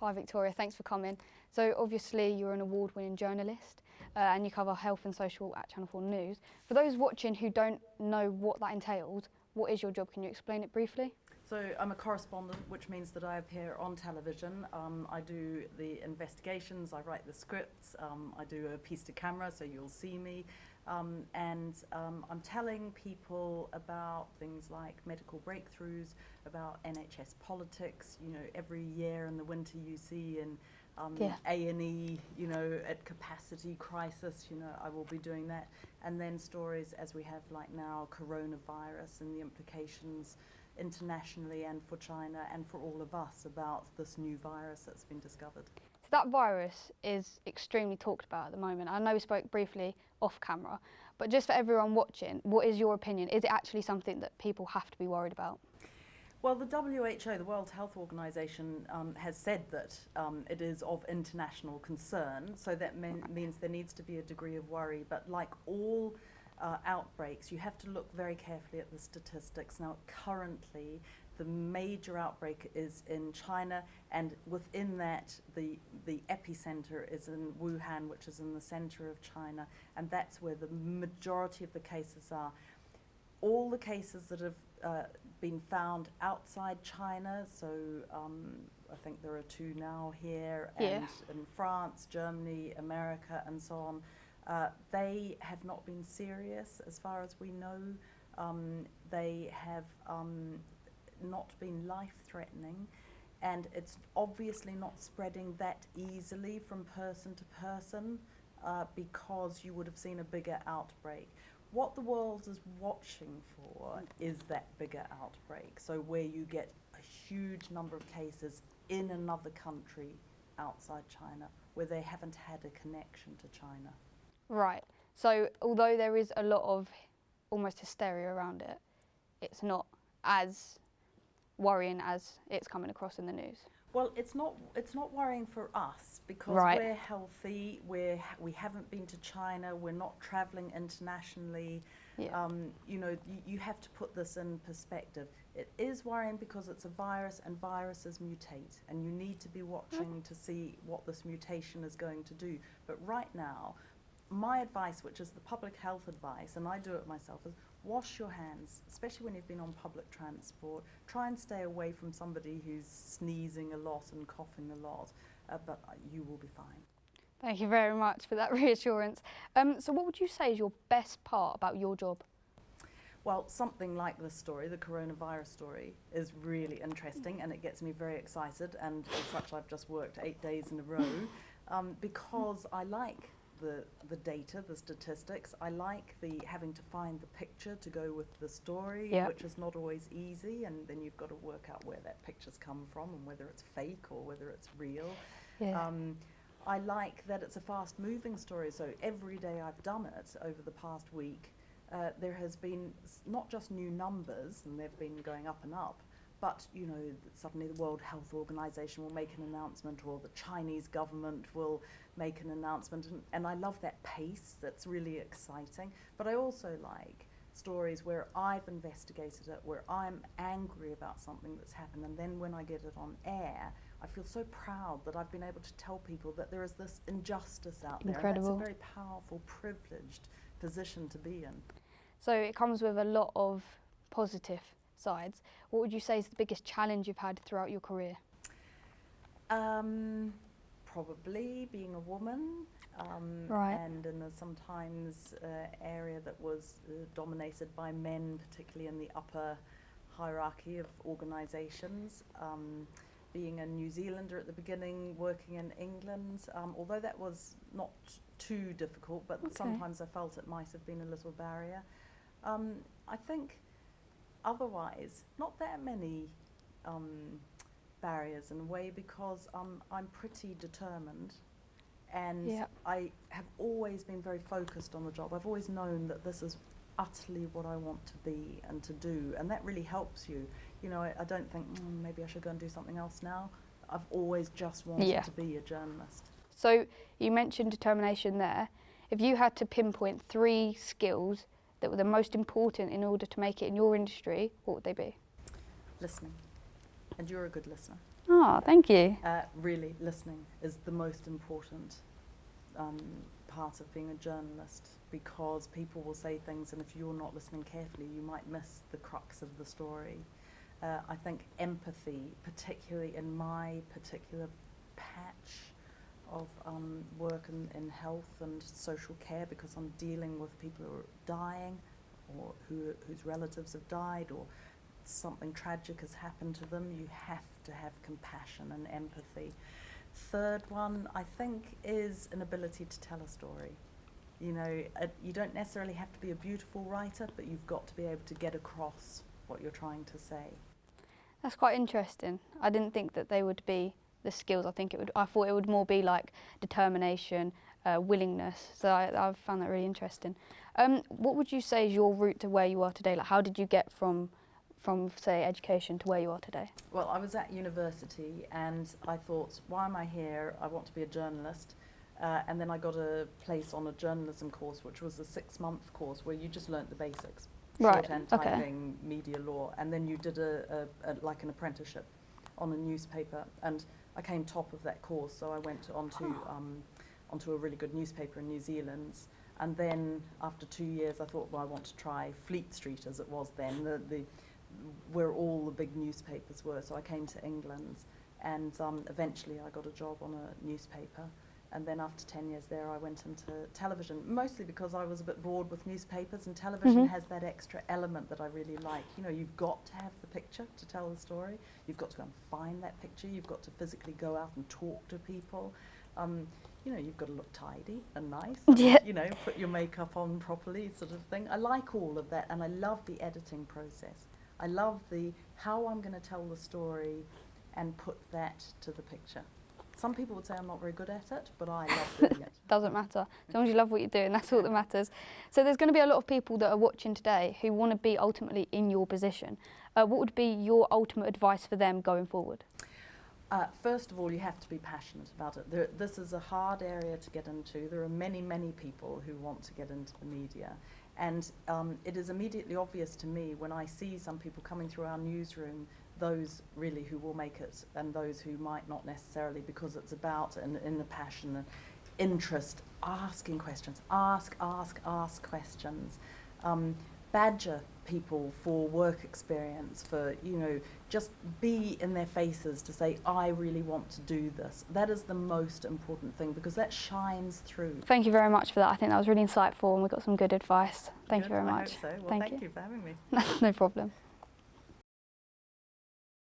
Hi Victoria, thanks for coming. So obviously you're an award-winning journalist and you cover health and social at Channel 4 News. For those watching who don't know what that entails, what is your job? Can you explain it briefly? So I'm a correspondent, which means that I appear on television. I do the investigations, I write the scripts, I do a piece to camera, so you'll see me. I'm telling people about things like medical breakthroughs, about NHS politics. You know, every year in the winter you see in A&E, you know, at capacity crisis, you know, I will be doing that. And then stories as we have like now, coronavirus and the implications internationally and for China and for all of us about this new virus that's been discovered. So that virus is extremely talked about at the moment. I know we spoke briefly off camera, but just for everyone watching, what is your opinion? Is it actually something that people have to be worried about? Well, the WHO, the World Health Organization, has said that it is of international concern, so that means there needs to be a degree of worry, but like all outbreaks, you have to look very carefully at the statistics. Now, currently, the major outbreak is in China, and within that, the epicenter is in Wuhan, which is in the center of China, and that's where the majority of the cases are. All the cases that have been found outside China, so I think there are 2 now here, and in France, Germany, America, and so on. They have not been serious as far as we know. They have not been life-threatening, and it's obviously not spreading that easily from person to person because you would have seen a bigger outbreak. What the world is watching for is that bigger outbreak, so where you get a huge number of cases in another country outside China where they haven't had a connection to China. Right, so although there is a lot of almost hysteria around it, it's not as worrying as it's coming across in the news. Well, it's not worrying for us because we're healthy, we haven't been to China, we're not traveling internationally. You know, you have to put this in perspective. It is worrying because it's a virus and viruses mutate, and you need to be watching to see what this mutation is going to do. But right now, my advice, which is the public health advice, and I do it myself, is wash your hands, especially when you've been on public transport. Try and stay away from somebody who's sneezing a lot and coughing a lot, but you will be fine. Thank you very much for that reassurance. So what would you say is your best part about your job? Well, something like this story, the coronavirus story, is really interesting and it gets me very excited, and as such I've just worked 8 days in a row because I like the data, the statistics. I like having to find the picture to go with the story, which is not always easy, and then you've got to work out where that picture's come from and whether it's fake or whether it's real. I like that it's a fast-moving story, so every day I've done it over the past week, there has been not just new numbers, and they've been going up and up, but, you know, suddenly the World Health Organization will make an announcement, or the Chinese government will make an announcement, and I love that pace. That's really exciting. But I also like stories where I've investigated it, where I'm angry about something that's happened, and then when I get it on air, I feel so proud that I've been able to tell people that there is this injustice out there. Incredible. And that's a very powerful, privileged position to be in. So it comes with a lot of positive sides. What would you say is the biggest challenge you've had throughout your career? Probably being a woman, and in a sometimes area that was dominated by men, particularly in the upper hierarchy of organisations. Being a New Zealander at the beginning, working in England, although that was not too difficult, but sometimes I felt it might have been a little barrier. I think otherwise, not that many barriers in a way, because I'm pretty determined, and I have always been very focused on the job. I've always known that this is utterly what I want to be and to do, and that really helps you. You know, I don't think maybe I should go and do something else now. I've always just wanted to be a journalist. So you mentioned determination there. If you had to pinpoint 3 skills that were the most important in order to make it in your industry, what would they be? Listening. And you're a good listener. Oh, thank you. Really, listening is the most important part of being a journalist, because people will say things, and if you're not listening carefully, you might miss the crux of the story. I think empathy, particularly in my particular patch of work in health and social care, because I'm dealing with people who are dying, or whose relatives have died, or something tragic has happened to them. You have to have compassion and empathy. Third one, I think, is an ability to tell a story. You know, you don't necessarily have to be a beautiful writer, but you've got to be able to get across what you're trying to say. That's quite interesting. I didn't think that they would be the skills. I thought it would more be like determination, willingness. So I found that really interesting. What would you say is your route to where you are today? Like, how did you get from say education to where you are today? Well, I was at university and I thought, why am I here? I want to be a journalist. And then I got a place on a journalism course, which was a 6-month course where you just learnt the basics. Right, Shorthand, typing, media law, and then you did like an apprenticeship on a newspaper, and I came top of that course, so I went onto a really good newspaper in New Zealand. And then after 2 years, I thought, well, I want to try Fleet Street, as it was then, where all the big newspapers were. So I came to England, and eventually I got a job on a newspaper. And then after 10 years there, I went into television, mostly because I was a bit bored with newspapers, and television has that extra element that I really like. You know, you've got to have the picture to tell the story. You've got to go and find that picture. You've got to physically go out and talk to people. You know, you've got to look tidy and nice. Yeah. And, you know, put your makeup on properly, sort of thing. I like all of that, and I love the editing process. I love how I'm going to tell the story and put that to the picture. Some people would say I'm not very good at it, but I love doing it. Doesn't matter. As long as you love what you're doing, that's all that matters. So there's going to be a lot of people that are watching today who want to be ultimately in your position. What would be your ultimate advice for them going forward? First of all, you have to be passionate about it. This is a hard area to get into. There are many, many people who want to get into the media. And it is immediately obvious to me when I see some people coming through our newsroom, those really who will make it and those who might not necessarily, because it's about in the passion and interest, asking questions, ask questions. Badger people for work experience, for, you know, just be in their faces to say, I really want to do this. That is the most important thing, because that shines through. Thank you very much for that. I think that was really insightful and we got some good advice. Thank you very much. I hope so. Well, thank you for having me. No problem.